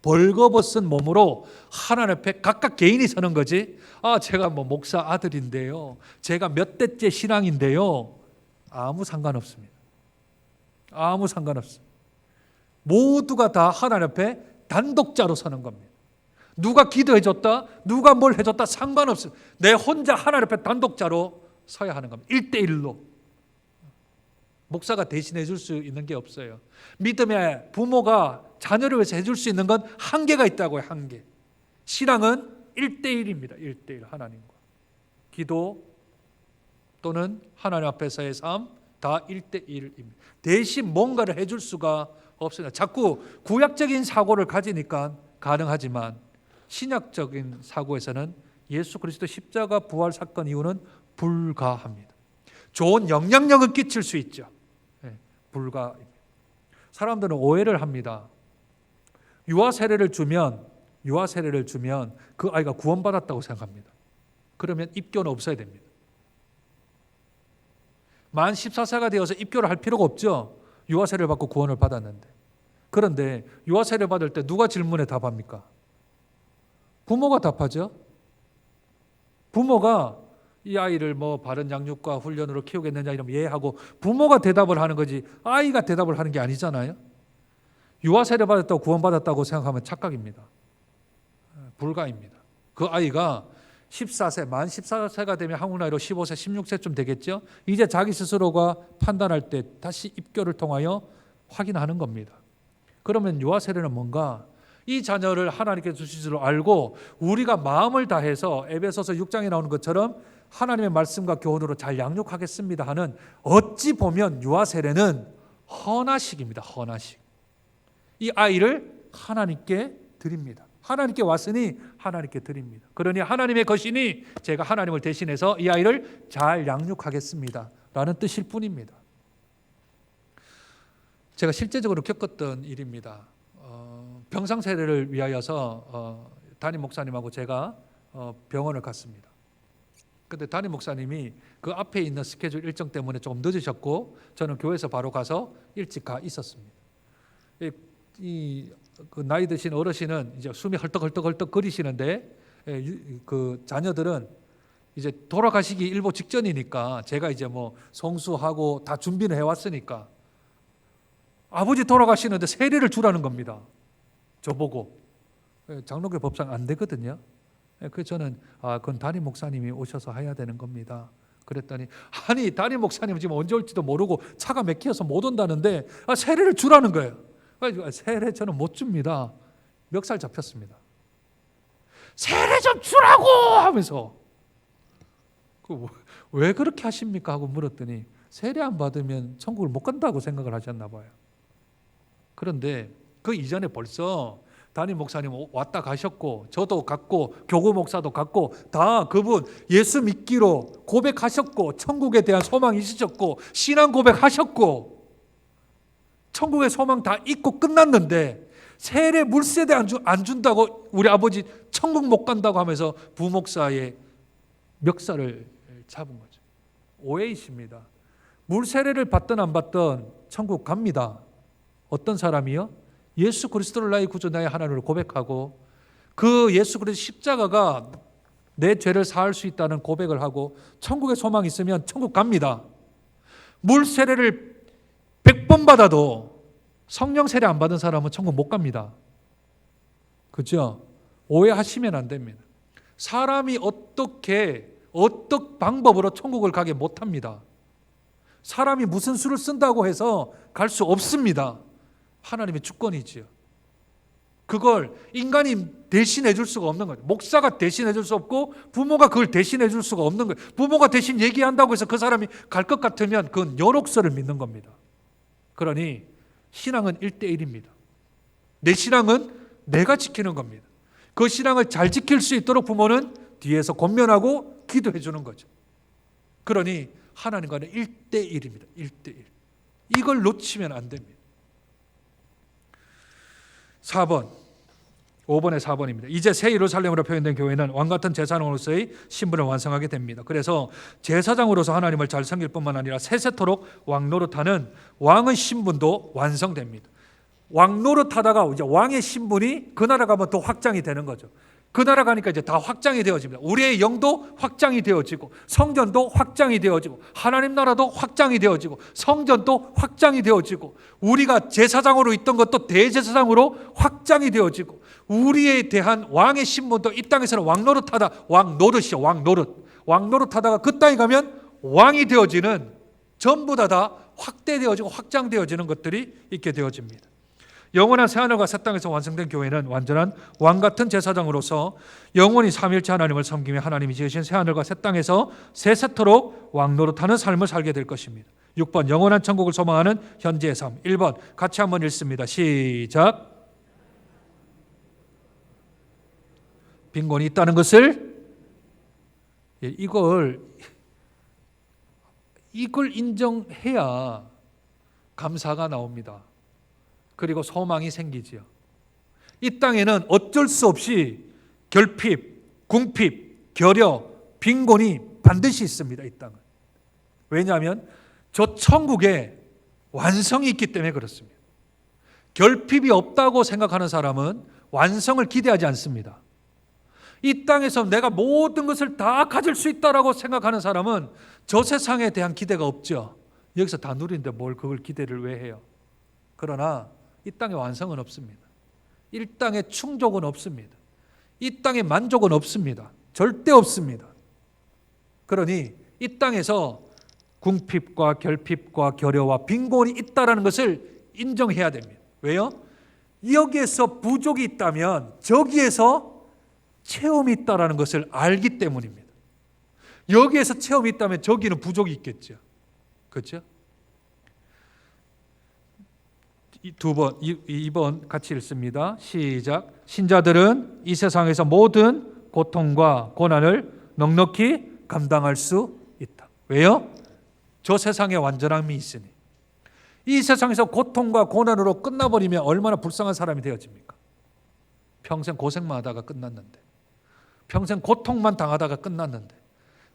벌거벗은 몸으로 하나님 앞에 각각 개인이 서는 거지. 제가 목사 아들인데요, 제가 몇 대째 신앙인데요, 아무 상관없습니다. 아무 상관없습니다. 모두가 다 하나님 앞에 단독자로 서는 겁니다. 누가 기도해줬다, 누가 뭘 해줬다 상관없어요. 내 혼자 하나님 앞에 단독자로 서야 하는 겁니다. 1대1로. 목사가 대신해 줄 수 있는 게 없어요. 믿음의 부모가 자녀를 위해서 해줄 수 있는 건 한계가 있다고요. 한계. 신앙은 1대1입니다. 1대1 하나님과. 기도 또는 하나님 앞에서의 삶 다 1대1입니다. 대신 뭔가를 해줄 수가 없습니다. 자꾸 구약적인 사고를 가지니까 가능하지만 신약적인 사고에서는 예수 그리스도 십자가 부활 사건 이후는 불가합니다. 좋은 영향력을 끼칠 수 있죠. 불가입니다. 사람들은 오해를 합니다. 유아 세례를 주면 그 아이가 구원받았다고 생각합니다. 그러면 입교는 없어야 됩니다. 만 14세가 되어서 입교를 할 필요가 없죠. 유아 세례를 받고 구원을 받았는데. 그런데 유아 세례를 받을 때 누가 질문에 답합니까? 부모가 답하죠. 부모가 이 아이를 바른 양육과 훈련으로 키우겠느냐 이러면 예하고 부모가 대답을 하는 거지, 아이가 대답을 하는 게 아니잖아요. 유아 세례 받았다고 구원받았다고 생각하면 착각입니다. 불가입니다. 그 아이가 14세, 만 14세가 되면 한국 나이로 15세, 16세쯤 되겠죠. 이제 자기 스스로가 판단할 때 다시 입교를 통하여 확인하는 겁니다. 그러면 유아 세례는 뭔가, 이 자녀를 하나님께 주실 줄 알고 우리가 마음을 다해서 에베소서 6장에 나오는 것처럼 하나님의 말씀과 교훈으로 잘 양육하겠습니다 하는, 어찌 보면 유아 세례는 헌화식입니다. 헌화식. 이 아이를 하나님께 드립니다. 하나님께 왔으니 하나님께 드립니다. 그러니 하나님의 것이니 제가 하나님을 대신해서 이 아이를 잘 양육하겠습니다 라는 뜻일 뿐입니다. 제가 실제적으로 겪었던 일입니다. 병상 세례를 위하여서 담임 목사님하고 제가 병원을 갔습니다. 근데 담임 목사님이 그 앞에 있는 스케줄 일정 때문에 조금 늦으셨고 저는 교회에서 바로 가서 일찍 가 있었습니다. 그 나이 드신 어르신은 이제 숨이 헐떡헐떡 거리시는데 그 자녀들은 이제 돌아가시기 일보 직전이니까 제가 이제 뭐 성수하고 다 준비는 해왔으니까 아버지 돌아가시는데 세례를 주라는 겁니다. 저보고. 장로교 법상 안 되거든요. 그래서 저는 그건 담임 목사님이 오셔서 해야 되는 겁니다. 그랬더니 아니 담임 목사님 지금 언제 올지도 모르고 차가 막혀서 못 온다는데 세례를 주라는 거예요. 세례 저는 못 줍니다. 멱살 잡혔습니다. 세례 좀 주라고 하면서 왜 그렇게 하십니까 하고 물었더니 세례 안 받으면 천국을 못 간다고 생각을 하셨나 봐요. 그런데 그 이전에 벌써 담임 목사님 왔다 가셨고 저도 갔고 교구 목사도 갔고 다 그분 예수 믿기로 고백하셨고 천국에 대한 소망이 있으셨고 신앙 고백하셨고 천국의 소망 다 잊고 끝났는데 세례 물세례 안 준다고 우리 아버지 천국 못 간다고 하면서 부목사의 멱살을 잡은 거죠. 오해이십니다. 물세례를 받든 안 받든 천국 갑니다. 어떤 사람이요? 예수 그리스도를 나의 구주 나의 하나님으로 고백하고 그 예수 그리스도 십자가가 내 죄를 사할 수 있다는 고백을 하고 천국의 소망이 있으면 천국 갑니다. 물 세례를 100번 받아도 성령 세례 안 받은 사람은 천국 못 갑니다. 그죠? 오해하시면 안 됩니다. 사람이 어떤 방법으로 천국을 가게 못합니다. 사람이 무슨 수를 쓴다고 해서 갈 수 없습니다. 하나님의 주권이지요. 그걸 인간이 대신해 줄 수가 없는 거죠. 목사가 대신해 줄 수 없고 부모가 그걸 대신해 줄 수가 없는 거예요. 부모가 대신 얘기한다고 해서 그 사람이 갈 것 같으면 그건 연옥설을 믿는 겁니다. 그러니 신앙은 1대1입니다. 내 신앙은 내가 지키는 겁니다. 그 신앙을 잘 지킬 수 있도록 부모는 뒤에서 권면하고 기도해 주는 거죠. 그러니 하나님과는 1대1입니다. 1대1. 이걸 놓치면 안 됩니다. 4번, 5번의 4번입니다. 이제 새 예루살렘으로 표현된 교회는 왕같은 제사장으로서의 신분을 완성하게 됩니다. 그래서 제사장으로서 하나님을 잘 섬길 뿐만 아니라 세세토록 왕노릇하는 왕의 신분도 완성됩니다. 왕노릇하다가 이제 왕의 신분이 그 나라 가면 더 확장이 되는 거죠. 그 나라 가니까 이제 다 확장이 되어집니다. 우리의 영도 확장이 되어지고 성전도 확장이 되어지고 하나님 나라도 확장이 되어지고 성전도 확장이 되어지고 우리가 제사장으로 있던 것도 대제사장으로 확장이 되어지고 우리에 대한 왕의 신분도 이 땅에서는 왕노릇하다 왕노릇이요 왕노릇하다가 그 땅에 가면 왕이 되어지는 전부 다 확대되어지고 확장되어지는 것들이 있게 되어집니다. 영원한 새하늘과 새 땅에서 완성된 교회는 완전한 왕같은 제사장으로서 영원히 삼위일체 하나님을 섬기며 하나님이 지으신 새하늘과 새 땅에서 세세토록 왕노릇하는 삶을 살게 될 것입니다. 6번 영원한 천국을 소망하는 현재의 삶. 1번 같이 한번 읽습니다. 시작. 빈곤이 있다는 것을 이걸 인정해야 감사가 나옵니다. 그리고 소망이 생기지요. 이 땅에는 어쩔 수 없이 결핍, 궁핍, 결여, 빈곤이 반드시 있습니다. 이 땅은. 왜냐하면 저 천국에 완성이 있기 때문에 그렇습니다. 결핍이 없다고 생각하는 사람은 완성을 기대하지 않습니다. 이 땅에서 내가 모든 것을 다 가질 수 있다라고 생각하는 사람은 저 세상에 대한 기대가 없죠. 여기서 다 누리는데 뭘 그걸 기대를 왜 해요? 그러나 이 땅에 완성은 없습니다. 이 땅에 충족은 없습니다. 이 땅에 만족은 없습니다. 절대 없습니다. 그러니 이 땅에서 궁핍과 결핍과 결여와 빈곤이 있다는 것을 인정해야 됩니다. 왜요? 여기에서 부족이 있다면 저기에서 체험이 있다는 것을 알기 때문입니다. 여기에서 체험이 있다면 저기는 부족이 있겠죠. 그렇죠? 2번 같이 읽습니다. 시작. 신자들은 이 세상에서 모든 고통과 고난을 넉넉히 감당할 수 있다. 왜요? 저 세상에 완전함이 있으니. 이 세상에서 고통과 고난으로 끝나버리면 얼마나 불쌍한 사람이 되어집니까? 평생 고생만 하다가 끝났는데, 평생 고통만 당하다가 끝났는데,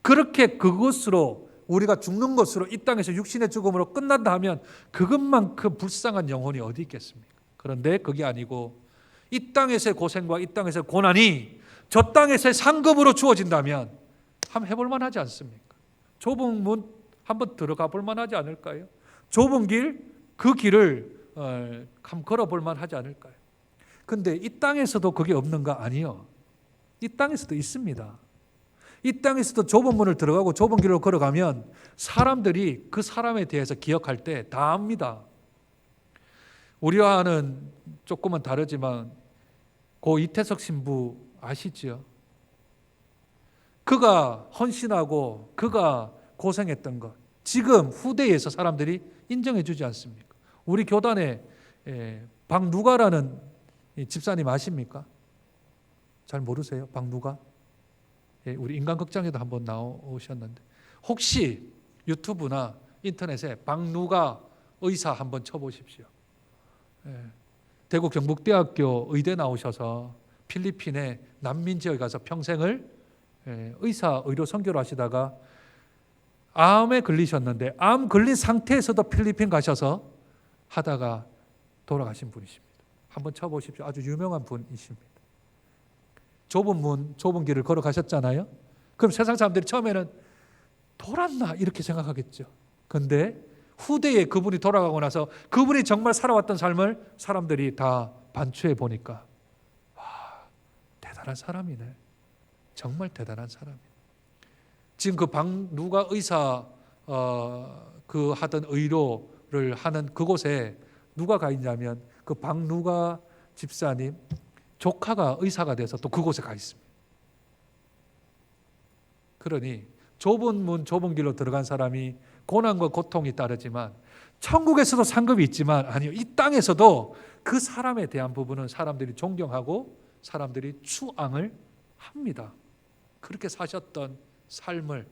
그렇게 그것으로 우리가 죽는 것으로 이 땅에서 육신의 죽음으로 끝난다 하면 그것만큼 불쌍한 영혼이 어디 있겠습니까? 그런데 그게 아니고 이 땅에서의 고생과 이 땅에서의 고난이 저 땅에서의 상급으로 주어진다면 한번 해볼 만하지 않습니까? 좁은 문 한번 들어가 볼 만하지 않을까요? 좁은 길, 그 길을 한번 걸어볼 만하지 않을까요? 근데 이 땅에서도 그게 없는가? 아니요. 이 땅에서도 있습니다. 이 땅에서도 좁은 문을 들어가고 좁은 길로 걸어가면 사람들이 그 사람에 대해서 기억할 때 다 압니다. 우리와는 조금은 다르지만 고 이태석 신부 아시죠? 그가 헌신하고 그가 고생했던 것, 지금 후대에서 사람들이 인정해 주지 않습니까? 우리 교단에 박누가라는 집사님 아십니까? 잘 모르세요? 박누가? 우리 인간극장에도 한번 나오셨는데 혹시 유튜브나 인터넷에 박누가 의사 한번 쳐보십시오. 대구 경북대학교 의대 나오셔서 필리핀의 난민 지역에 가서 평생을 의사, 의료 선교를 하시다가 암에 걸리셨는데 암 걸린 상태에서도 필리핀 가셔서 하다가 돌아가신 분이십니다. 한번 쳐보십시오. 아주 유명한 분이십니다. 좁은 문, 좁은 길을 걸어가셨잖아요. 그럼 세상 사람들이 처음에는 돌았나 이렇게 생각하겠죠. 그런데 후대에 그분이 돌아가고 나서 그분이 정말 살아왔던 삶을 사람들이 다 반추해 보니까 와, 대단한 사람이네. 정말 대단한 사람이네. 지금 그 박누가 의사 그 하던 의료를 하는 그곳에 누가 가 있냐면 그 박누가 집사님 조카가 의사가 돼서 또 그곳에 가 있습니다. 그러니 좁은 문, 좁은 길로 들어간 사람이 고난과 고통이 따르지만 천국에서도 상급이 있지만 아니요, 이 땅에서도 그 사람에 대한 부분은 사람들이 존경하고 사람들이 추앙을 합니다. 그렇게 사셨던 삶을.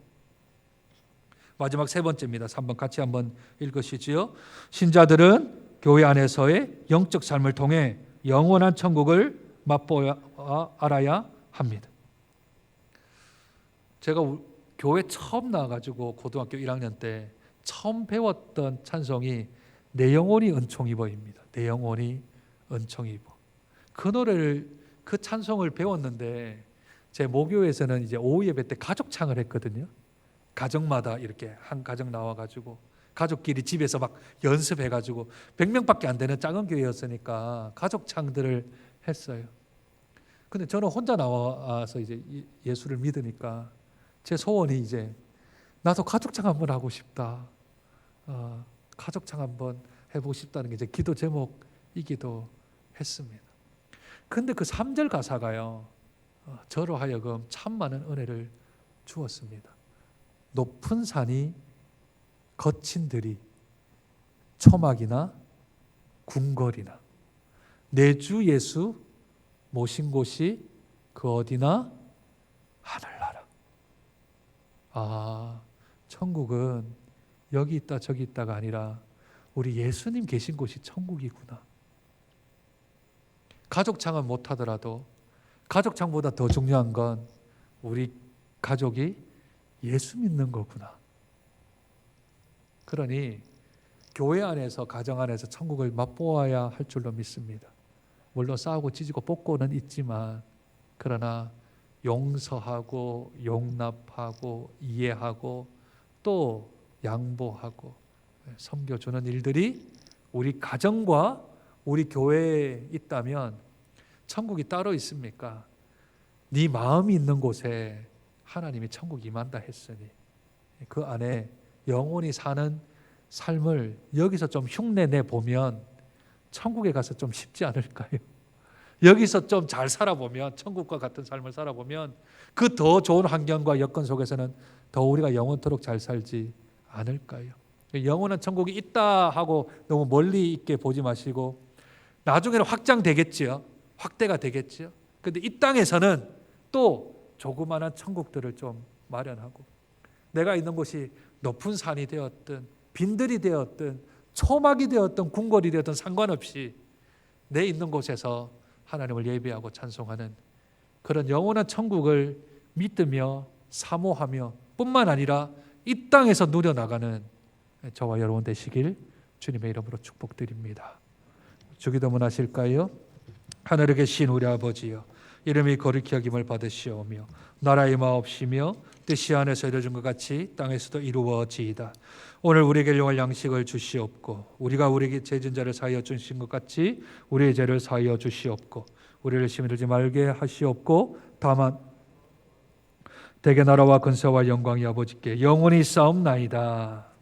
마지막 세 번째입니다. 3번 같이 한번 읽으시지요. 신자들은 교회 안에서의 영적 삶을 통해 영원한 천국을 맛보아 알아야 합니다. 제가 교회 처음 나와가지고 고등학교 1학년 때 처음 배웠던 찬송이 내 영혼이 은총 입어입니다. 내 영혼이 은총 입어. 그 노래를, 그 찬송을 배웠는데 제 모교에서는 이제 오후 예배 때 가족창을 했거든요. 가정마다 이렇게 한 가정 나와가지고 가족끼리 집에서 막 연습해가지고 100명밖에 안 되는 작은 교회였으니까 가족창들을 했어요. 근데 저는 혼자 나와서 이제 예수를 믿으니까 제 소원이 이제 나도 가족창 한번 하고 싶다. 가족창 한번 해보고 싶다는 게 이제 기도 제목이기도 했습니다. 근데 그 3절 가사가요, 저로 하여금 참 많은 은혜를 주었습니다. 높은 산이 거친 들이 초막이나 궁궐이나 내 주 예수 모신 곳이 그 어디나 하늘나라. 아, 천국은 여기 있다 저기 있다가 아니라 우리 예수님 계신 곳이 천국이구나. 가족창은 못하더라도 가족창보다 더 중요한 건 우리 가족이 예수 믿는 거구나. 그러니 교회 안에서, 가정 안에서 천국을 맛보아야 할 줄로 믿습니다. 물론 싸우고 찢고 뽑고는 있지만, 그러나 용서하고 용납하고 이해하고 또 양보하고 섬겨주는 일들이 우리 가정과 우리 교회에 있다면 천국이 따로 있습니까? 네 마음이 있는 곳에 하나님이 천국 임한다 했으니 그 안에 영원히 사는 삶을 여기서 좀 흉내내 보면 천국에 가서 좀 쉽지 않을까요? 여기서 좀 잘 살아보면, 천국과 같은 삶을 살아보면 그 더 좋은 환경과 여건 속에서는 더 우리가 영원토록 잘 살지 않을까요? 영원한 천국이 있다 하고 너무 멀리 있게 보지 마시고 나중에는 확장되겠지요. 확대가 되겠지요. 그런데 이 땅에서는 또 조그마한 천국들을 좀 마련하고, 내가 있는 곳이 높은 산이 되었든 빈들이 되었든 초막이 되었든 궁궐이 되었든 상관없이 내 있는 곳에서 하나님을 예배하고 찬송하는 그런 영원한 천국을 믿으며 사모하며 뿐만 아니라 이 땅에서 누려나가는 저와 여러분 되시길 주님의 이름으로 축복드립니다. 주기도문 하실까요? 하늘에 계신 우리 아버지여, 이름이 거룩히 여김을 받으시오며 나라의 마옵시며 뜻이 하늘에서 이루어진 것 같이 땅에서도 이루어지이다. 오늘 우리에게 일용할 양식을 주시옵고 우리가 우리에게 죄진 자를 사하여 주신 것 같이 우리의 죄를 사하여 주시옵고 우리를 시험에 들지 말게 하시옵고 다만 대개 나라와 근세와 영광이 아버지께 영원히 싸움나이다.